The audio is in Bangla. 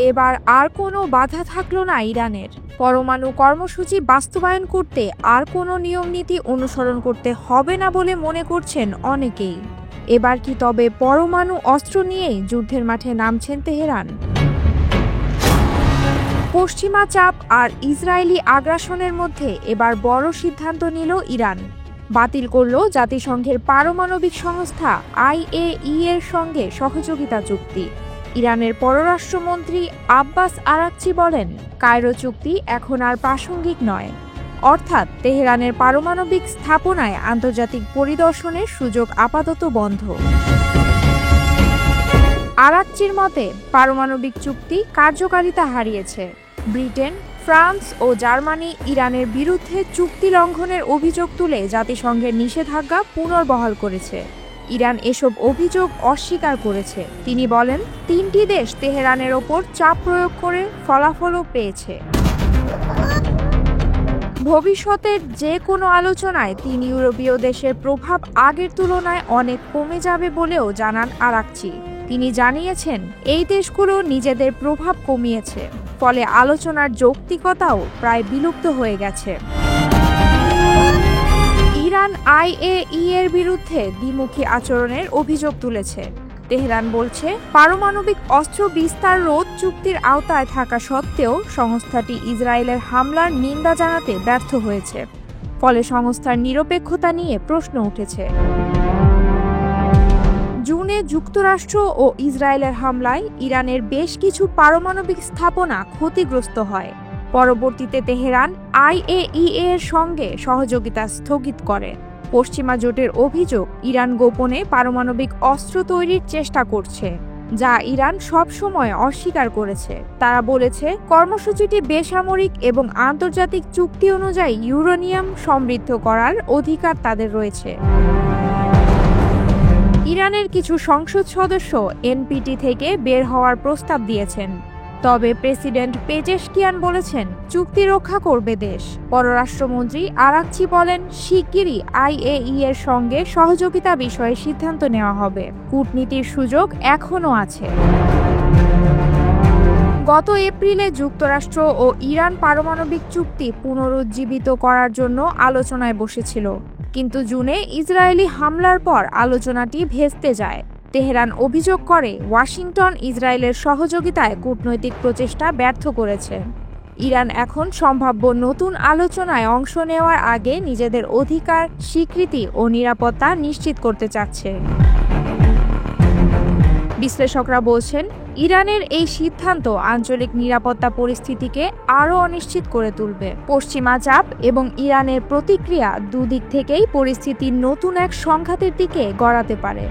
এবার আর কোনো বাধা থাকলো না ইরানের। পরমাণু কর্মসূচি বাস্তবায়ন করতে আর কোনো নিয়মনীতি অনুসরণ করতে হবে না বলে মনে করছেন অনেকেই। এবার কি তবে পরমাণু অস্ত্র নিয়েই যুদ্ধের মাঠে নামছেন তেহরান? পশ্চিমা চাপ আর ইসরায়েলি আগ্রাসনের মধ্যে এবার বড় সিদ্ধান্ত নিল ইরান। বাতিল করল জাতিসংঘের পারমাণবিক সংস্থা IAEA এর সঙ্গে সহযোগিতা চুক্তি। ইরানের পররাষ্ট্রমন্ত্রী আব্বাস আরাকচি বলেন, কায়রো চুক্তি এখন আর প্রাসঙ্গিক নয়। অর্থাৎ তেহরানের পারমাণবিক স্থাপনায় আন্তর্জাতিক পরিদর্শনের সুযোগ আপাতত বন্ধ। আরাকচির মতে, পারমাণবিক চুক্তি কার্যকারিতা হারিয়েছে। ব্রিটেন, ফ্রান্স ও জার্মানি ইরানের বিরুদ্ধে চুক্তি লঙ্ঘনের অভিযোগ তুলে জাতিসংঘের নিষেধাজ্ঞা পুনর্বহাল করেছে। ইরান এসব অভিযোগ অস্বীকার করেছে। তিনি বলেন, তিনটি দেশ তেহরানের ওপর চাপ প্রয়োগ করে ফলাফলও পেয়েছে। ভবিষ্যতের যে কোনো আলোচনায় 3 ইউরোপীয় দেশের প্রভাব আগের তুলনায় অনেক কমে যাবে বলেও জানান আরাকচি। তিনি জানিয়েছেন, এই দেশগুলো নিজেদের প্রভাব কমিয়েছে, ফলে আলোচনার যৌক্তিকতাও প্রায় বিলুপ্ত হয়ে গেছে। ইরান IAEA এর বিরুদ্ধে দ্বিমুখী আচরণের অভিযোগ তুলেছে। তেহরান বলছে, পারমাণবিক অস্ত্র বিস্তার রোধ চুক্তির আওতায় থাকা সত্ত্বেও সংস্থাটি ইসরায়েলের হামলার নিন্দা জানাতে ব্যর্থ হয়েছে। ফলে সংস্থার নিরপেক্ষতা নিয়ে প্রশ্ন উঠেছে। জুনে যুক্তরাষ্ট্র ও ইসরায়েলের হামলায় ইরানের বেশ কিছু পারমাণবিক স্থাপনা ক্ষতিগ্রস্ত হয়। পরবর্তীতে তেহরান IAEA এর সঙ্গে সহযোগিতা স্থগিত করে। পশ্চিমা জোটের অভিযোগ, ইরান গোপনে পারমাণবিক অস্ত্র তৈরির চেষ্টা করছে, যা ইরান সবসময় অস্বীকার করেছে। তারা বলেছে, কর্মসূচিটি বেসামরিক এবং আন্তর্জাতিক চুক্তি অনুযায়ী ইউরেনিয়াম সমৃদ্ধ করার অধিকার তাদের রয়েছে। ইরানের কিছু সংসদ সদস্য NPT থেকে বের হওয়ার প্রস্তাব দিয়েছেন। তবে প্রেসিডেন্ট পেজেশকিয়ান বলেছেন, চুক্তি রক্ষা করবে দেশ। পররাষ্ট্রমন্ত্রী আরাকচি বলেন, শিগগিরই IAEA এর সঙ্গে সহযোগিতা বিষয়ে সিদ্ধান্ত নেওয়া হবে। কূটনীতির সুযোগ এখনও আছে। গত এপ্রিলে যুক্তরাষ্ট্র ও ইরান পারমাণবিক চুক্তি পুনরুজ্জীবিত করার জন্য আলোচনায় বসেছিল, কিন্তু জুনে ইসরায়েলি হামলার পর আলোচনাটি ভেস্তে যায়। তেহরান অভিযোগ করে, ওয়াশিংটন ইসরায়েলের সহযোগিতায় কূটনৈতিক প্রচেষ্টা ব্যর্থ করেছে। ইরান এখন সম্ভাব্য নতুন আলোচনায় অংশ নেওয়ার আগে নিজেদের অধিকার, স্বীকৃতি ও নিরাপত্তা নিশ্চিত করতে চাচ্ছে। বিশ্লেষকরা বলছেন, ইরানের এই সিদ্ধান্ত আঞ্চলিক নিরাপত্তা পরিস্থিতিকে আরও অনিশ্চিত করে তুলবে। পশ্চিমা চাপ এবং ইরানের প্রতিক্রিয়া দুদিক থেকেই পরিস্থিতি নতুন এক সংঘাতের দিকে গড়াতে পারে।